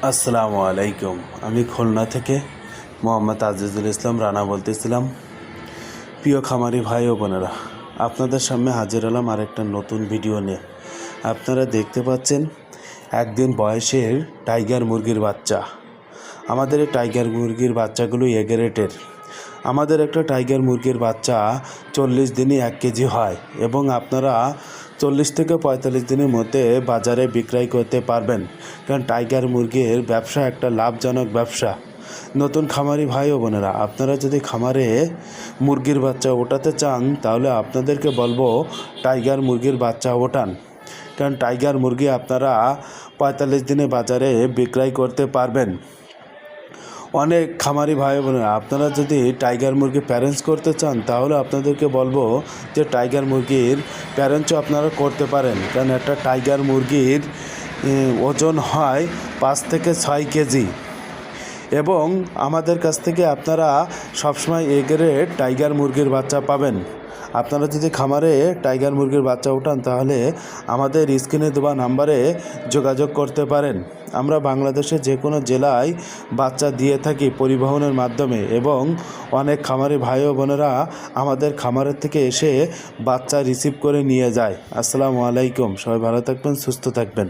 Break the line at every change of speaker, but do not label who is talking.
আসসালামু আলাইকুম। আমি খুলনা থেকে মোহাম্মদ আজিজুল ইসলাম রানা বলতেছিলাম। প্রিয় খামারি ভাই ও বোনেরা, আপনাদের সামনে হাজির হলাম আরেকটা নতুন ভিডিও নিয়ে। আপনারা দেখতে পাচ্ছেন একদিন বয়সের টাইগার মুরগির বাচ্চা। আমাদের এই টাইগার মুরগির বাচ্চাগুলো এগ্রেটের। আমাদের একটা টাইগার মুরগির বাচ্চা 40 দিনে 1 কেজি হয় এবং আপনারা 40 থেকে 45 দিনের মধ্যে বাজারে বিক্রয় করতে পারবেন। কারণ টাইগার মুরগির ব্যবসা একটা লাভজনক ব্যবসা। নতুন খামারি ভাই ও বোনেরা, আপনারা যদি খামারে মুরগির বাচ্চা ওঠাতে চান তাহলে আপনাদেরকে বলবো টাইগার মুরগির বাচ্চা ওঠান। কারণ টাইগার মুরগি আপনারা 45 দিনে বাজারে বিক্রয় করতে পারবেন। অনেক খামারি ভাই বোনেরা, আপনারা যদি টাইগার মুরগি প্যারেন্টস করতে চান তাহলে আপনাদেরকে বলবো যে টাইগার মুরগির প্যারেন্টসও আপনারা করতে পারেন। কারণ একটা টাইগার মুরগির ওজন হয় 5 থেকে 6 কেজি এবং আমাদের কাছ থেকে আপনারা সবসময় এ গ্রেড টাইগার মুরগির বাচ্চা পাবেন। আপনারা যদি খামারে টাইগার মুরগির বাচ্চা ওঠান তাহলে আমাদের স্ক্রিনে দেওয়া নাম্বারে যোগাযোগ করতে পারেন। আমরা বাংলাদেশে যে কোনো জেলায় বাচ্চা দিয়ে থাকি পরিবহনের মাধ্যমে এবং অনেক খামারি ভাই ও বোনেরা আমাদের খামারের থেকে এসে বাচ্চা রিসিভ করে নিয়ে যায়। আসসালামু আলাইকুম। সবাই ভালো থাকবেন, সুস্থ থাকবেন।